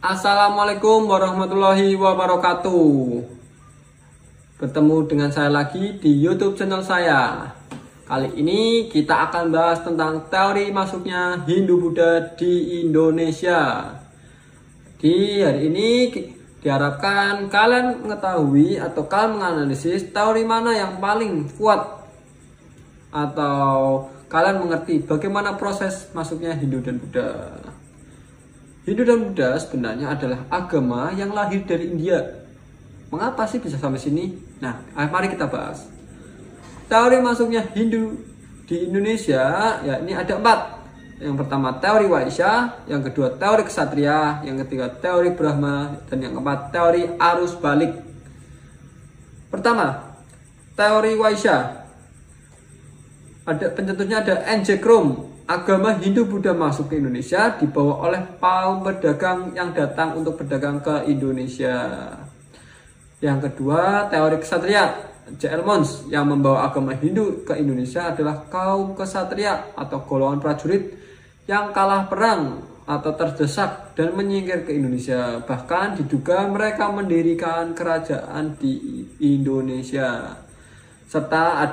Assalamualaikum warahmatullahi wabarakatuh. Bertemu dengan saya lagi di YouTube channel saya. Kali ini kita akan bahas tentang teori masuknya Hindu-Buddha di Indonesia. Di hari ini diharapkan kalian mengetahui atau kalian menganalisis teori mana yang paling kuat, atau kalian mengerti bagaimana proses masuknya Hindu dan Buddha. Hindu dan Buddha sebenarnya adalah agama yang lahir dari India. Mengapa sih bisa sampai sini? Nah, mari kita bahas. Teori masuknya Hindu di Indonesia, ya ini ada 4. Yang pertama teori Waisya, yang kedua teori Ksatria, yang ketiga teori Brahma, dan yang keempat teori arus balik. Pertama, teori Waisya. Pencetusnya ada N.J. Krom. Agama Hindu-Buddha masuk ke Indonesia dibawa oleh kaum pedagang yang datang untuk berdagang ke Indonesia. Yang kedua, teori Ksatria. J.L. Mons, yang membawa agama Hindu ke Indonesia adalah kaum Ksatria atau golongan prajurit yang kalah perang atau terdesak dan menyingkir ke Indonesia. Bahkan diduga mereka mendirikan kerajaan di Indonesia. Serta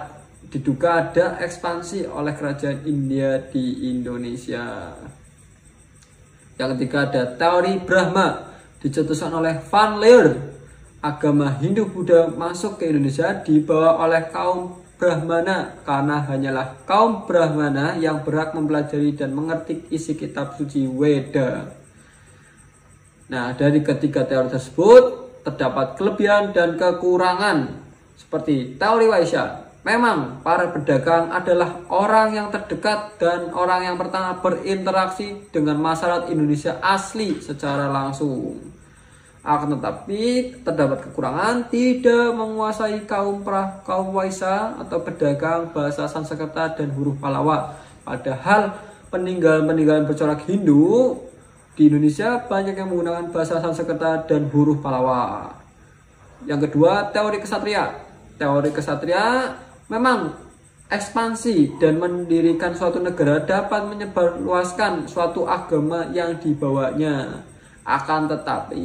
diduga ada ekspansi oleh kerajaan India di Indonesia. Yang ketiga ada teori Brahma, dicetuskan oleh Van Leer. Agama Hindu-Buddha masuk ke Indonesia dibawa oleh kaum Brahmana karena hanyalah kaum Brahmana yang berhak mempelajari dan mengerti isi kitab suci Weda. Nah, dari ketiga teori tersebut terdapat kelebihan dan kekurangan. Seperti teori Waisya, memang para pedagang adalah orang yang terdekat dan orang yang pertama berinteraksi dengan masyarakat Indonesia asli secara langsung. Akan tetapi terdapat kekurangan, tidak menguasai kaum Waisya atau pedagang bahasa Sanskerta dan huruf Pallawa. Padahal peninggalan bercorak Hindu di Indonesia banyak yang menggunakan bahasa Sanskerta dan huruf Pallawa. Yang kedua, teori Ksatria. Teori Ksatria memang ekspansi dan mendirikan suatu negara dapat menyebarluaskan suatu agama yang dibawanya. Akan tetapi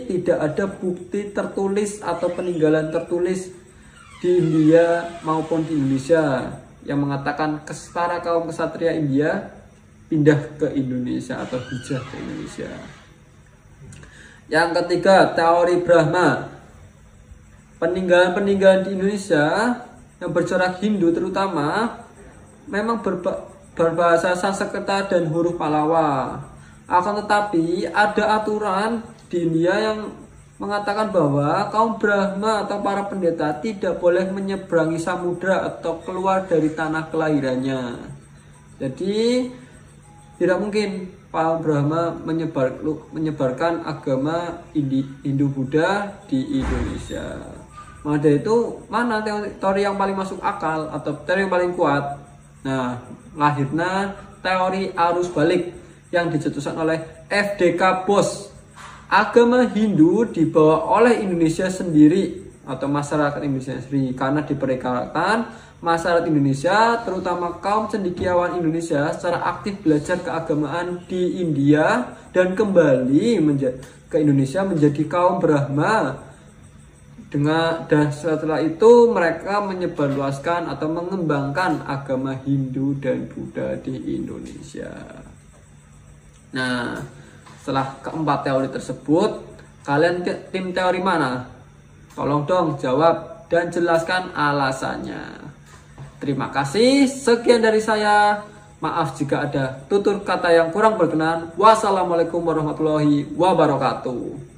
tidak ada bukti tertulis atau peninggalan tertulis di India maupun di Indonesia yang mengatakan para kaum Ksatria India pindah ke Indonesia atau hijrah ke Indonesia. Yang ketiga, teori Brahma. Peninggalan di Indonesia yang bercorak Hindu terutama memang berbahasa Sanskerta dan huruf Pallawa. Akan tetapi ada aturan di India yang mengatakan bahwa kaum Brahma atau para pendeta tidak boleh menyeberangi samudra atau keluar dari tanah kelahirannya. Jadi tidak mungkin kaum Brahma menyebarkan agama Hindu-Buddha di Indonesia. Maka dari itu, mana teori yang paling masuk akal atau teori yang paling kuat? Nah, lahirnya teori arus balik yang dicetuskan oleh F.D.K. Bos. Agama Hindu dibawa oleh Indonesia sendiri atau masyarakat Indonesia sendiri karena diperkirakan masyarakat Indonesia, terutama kaum cendekiawan Indonesia, secara aktif belajar keagamaan di India dan kembali ke Indonesia menjadi kaum Brahma. Dan setelah itu mereka menyebarluaskan atau mengembangkan agama Hindu dan Buddha di Indonesia. Nah, setelah keempat teori tersebut, kalian tim teori mana? Tolong dong jawab dan jelaskan alasannya. Terima kasih, sekian dari saya. Maaf jika ada tutur kata yang kurang berkenan. Wassalamualaikum warahmatullahi wabarakatuh.